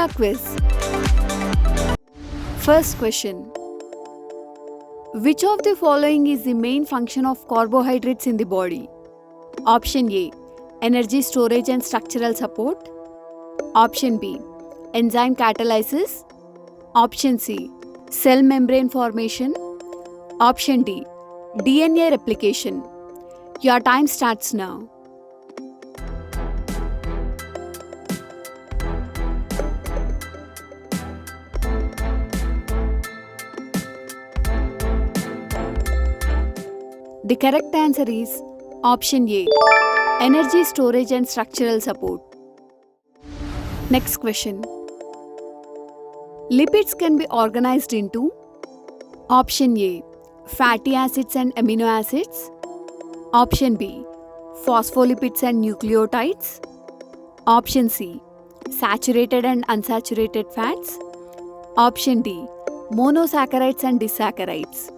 Gurukula quiz. First question. Which of the following is the main function of carbohydrates in the body? Option A. Energy storage and structural support. Option B. Enzyme catalysis. Option C. Cell membrane formation. Option D. DNA replication. Your time starts now. The correct answer is option A. Energy storage and structural support. Next question. Lipids can be organized into option A. Fatty acids and amino acids. Option B. Phospholipids and nucleotides. Option C. Saturated and unsaturated fats. Option D. Monosaccharides and disaccharides.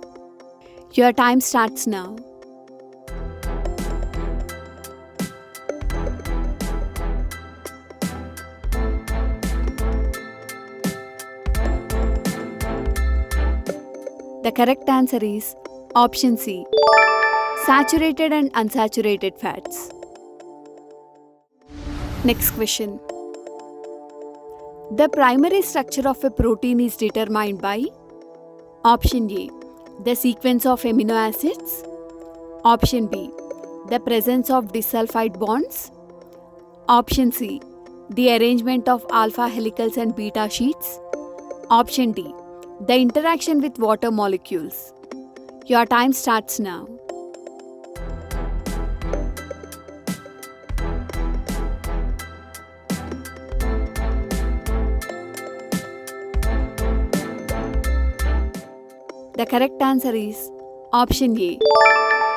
Your time starts now. The correct answer is option C. Saturated and unsaturated fats. Next question. The primary structure of a protein is determined by option A. The sequence of amino acids. Option B. The presence of disulfide bonds. Option C. The arrangement of alpha helicals and beta sheets. Option D. The interaction with water molecules. Your time starts now. The correct answer is option A.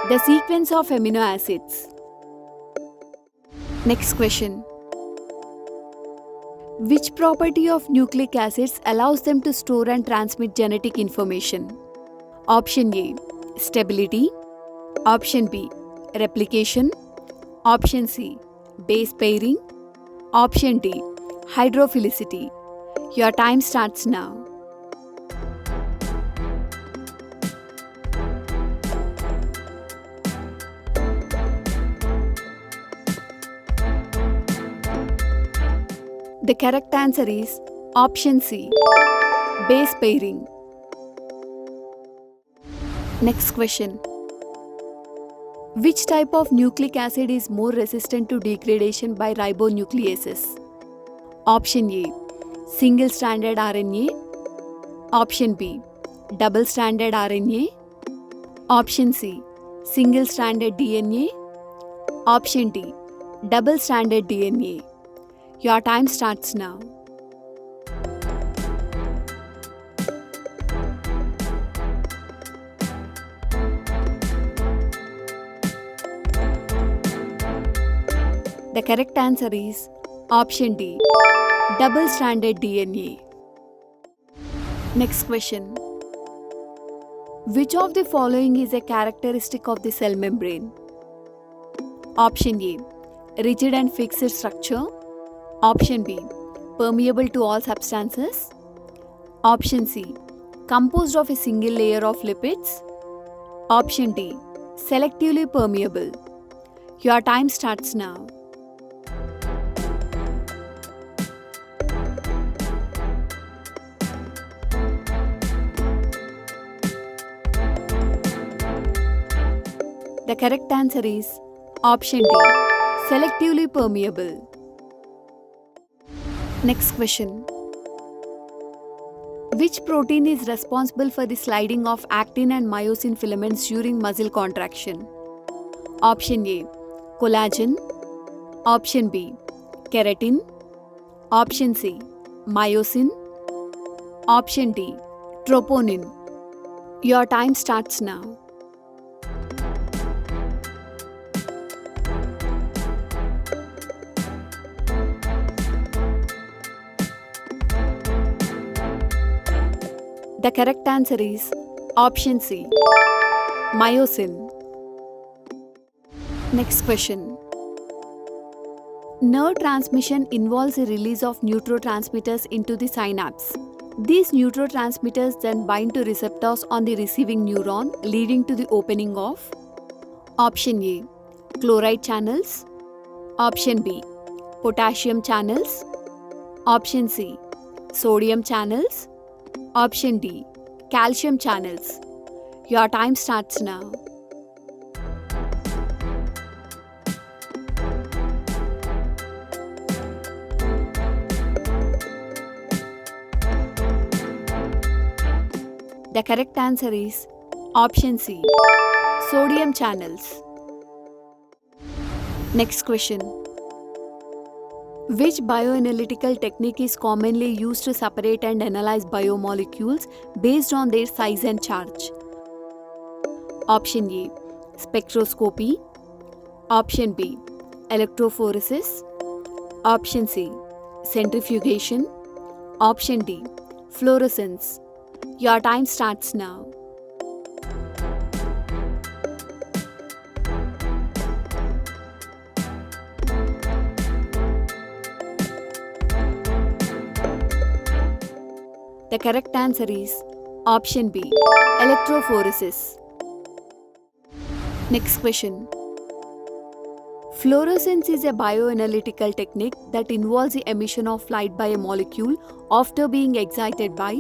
The sequence of amino acids. Next question. Which property of nucleic acids allows them to store and transmit genetic information? Option A. Stability. Option B. Replication. Option C. Base pairing. Option D. Hydrophilicity. Your time starts now. The correct answer is option C. Base pairing. Next question. Which type of nucleic acid is more resistant to degradation by ribonucleases? Option A. Single-stranded RNA. Option B. Double-stranded RNA. Option C. Single-stranded DNA. Option D. Double-stranded DNA. Your time starts now. The correct answer is option D. Double-stranded DNA. Next question. Which of the following is a characteristic of the cell membrane? Option A. Rigid and fixed structure. Option B. Permeable to all substances. Option C. Composed of a single layer of lipids. Option D. Selectively permeable. Your time starts now. The correct answer is option D. Selectively permeable. Next question. Which protein is responsible for the sliding of actin and myosin filaments during muscle contraction? Option A. Collagen. Option B. Keratin. Option C. Myosin. Option D. Troponin. Your time starts now. The correct answer is option C. Myosin. Next question. Nerve transmission involves the release of neurotransmitters into the synapse. These neurotransmitters then bind to receptors on the receiving neuron, leading to the opening of option A, chloride channels, option B, potassium channels, option C, sodium channels, option D, calcium channels. Your time starts now. The correct answer is option C, sodium channels. Next question. Which bioanalytical technique is commonly used to separate and analyze biomolecules based on their size and charge? Option A, spectroscopy. Option B, electrophoresis. Option C, centrifugation. Option D, fluorescence. Your time starts now. The correct answer is option B, electrophoresis. Next question. Fluorescence is a bioanalytical technique that involves the emission of light by a molecule after being excited by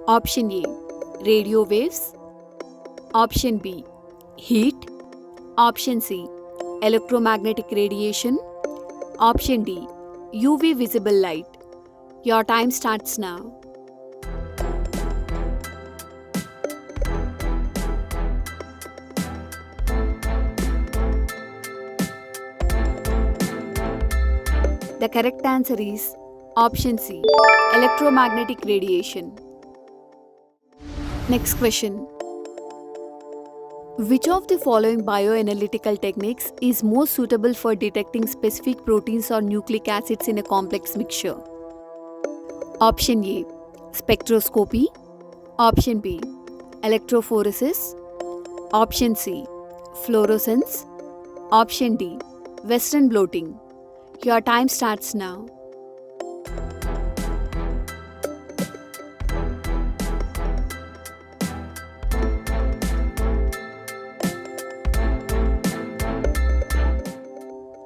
option A, radio waves. Option B, heat. Option C, electromagnetic radiation. Option D, UV visible light. Your time starts now. The correct answer is option C, electromagnetic radiation. Next question. Which of the following bioanalytical techniques is most suitable for detecting specific proteins or nucleic acids in a complex mixture? Option A, spectroscopy. Option B, electrophoresis. Option C, fluorescence. Option D, Western blotting. Your time starts now.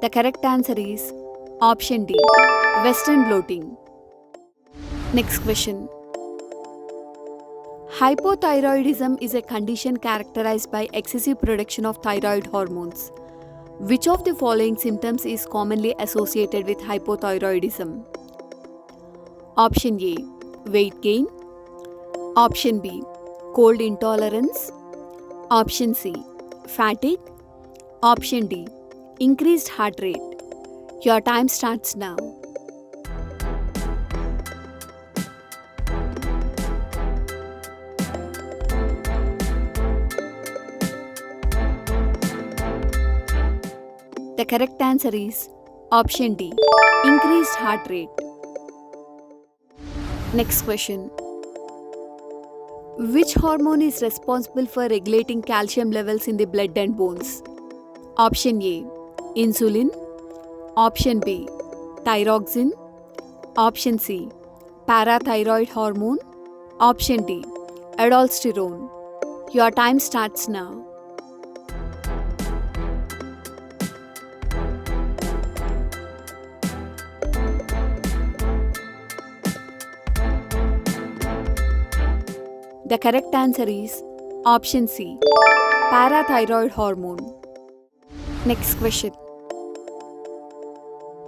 The correct answer is option D, Western blotting. Next question. Hypothyroidism is a condition characterized by excessive production of thyroid hormones. Which of the following symptoms is commonly associated with hypothyroidism? Option A, weight gain. Option B, cold intolerance. Option C, fatigue. Option D, increased heart rate. Your time starts now. The correct answer is option D, increased heart rate. Next question. Which hormone is responsible for regulating calcium levels in the blood and bones? Option A, insulin. Option B, thyroxine. Option C, parathyroid hormone. Option D, aldosterone. Your time starts now. The correct answer is option C, parathyroid hormone. Next question.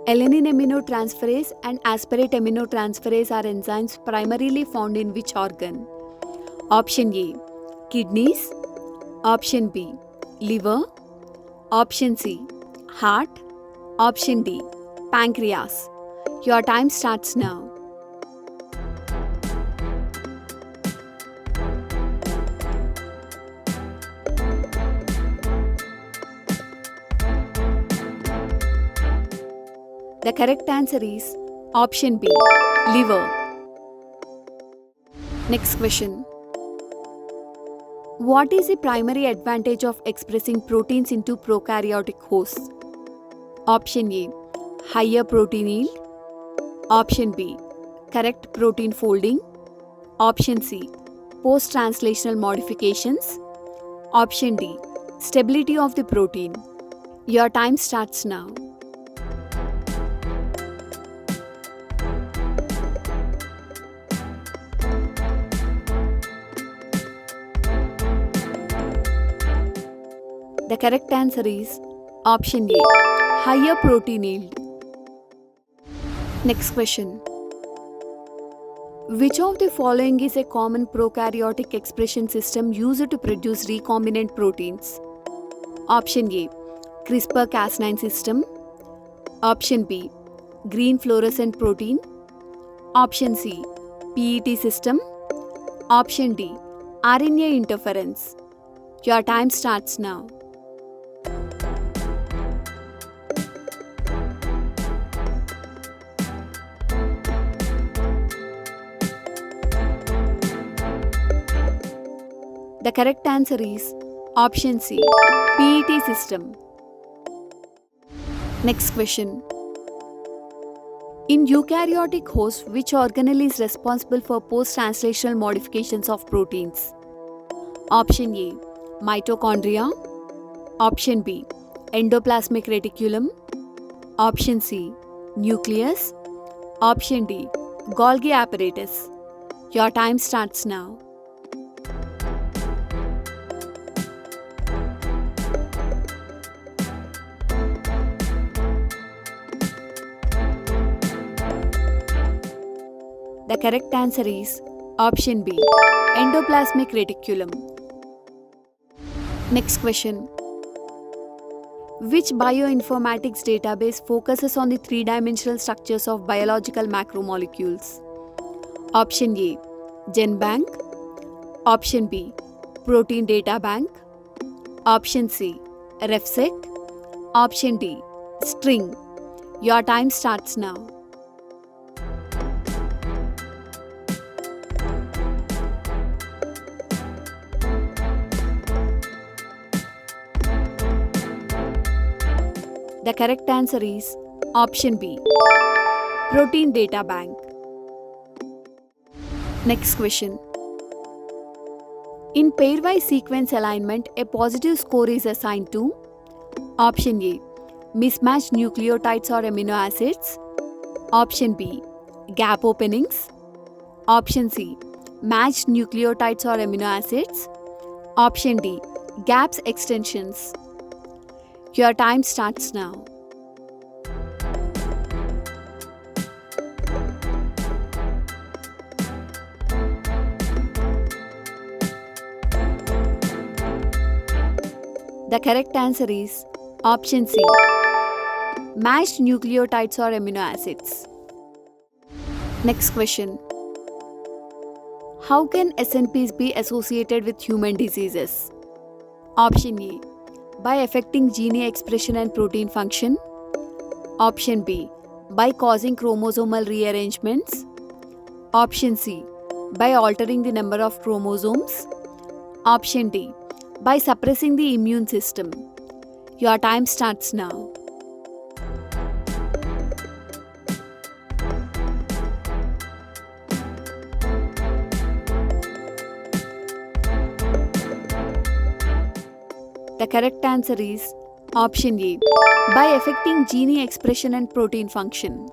Alanine aminotransferase and aspartate aminotransferase are enzymes primarily found in which organ? Option A, kidneys. Option B, liver. Option C, heart. Option D, pancreas. Your time starts now. The correct answer is option B, liver. Next question. What is the primary advantage of expressing proteins into prokaryotic hosts? Option A, higher protein yield. Option B, correct protein folding. Option C, post-translational modifications. Option D, stability of the protein. Your time starts now. The correct answer is option A, higher protein yield. Next question. Which of the following is a common prokaryotic expression system used to produce recombinant proteins? Option A, CRISPR-Cas9 system. Option B, green fluorescent protein. Option C, PET system. Option D, RNA interference. Your time starts now. The correct answer is option C, PET system. Next question. In eukaryotic host, which organelle is responsible for post-translational modifications of proteins? Option A, mitochondria. Option B, endoplasmic reticulum. Option C, nucleus. Option D, Golgi apparatus. Your time starts now. The correct answer is option B, endoplasmic reticulum. Next question. Which bioinformatics database focuses on the three-dimensional structures of biological macromolecules? Option A, GenBank. Option B, Protein Data Bank. Option C, RefSeq. Option D, String. Your time starts now. The correct answer is option B, Protein Data Bank. Next question. In pairwise sequence alignment, a positive score is assigned to option A, mismatched nucleotides or amino acids. Option B, gap openings. Option C, matched nucleotides or amino acids. Option D, gaps extensions. Your time starts now. The correct answer is option C, matched nucleotides or amino acids. Next question. How can SNPs be associated with human diseases? Option A, by affecting gene expression and protein function. Option B, by causing chromosomal rearrangements. Option C, by altering the number of chromosomes. Option D, by suppressing the immune system. Your time starts now. The correct answer is option A, by affecting gene expression and protein function.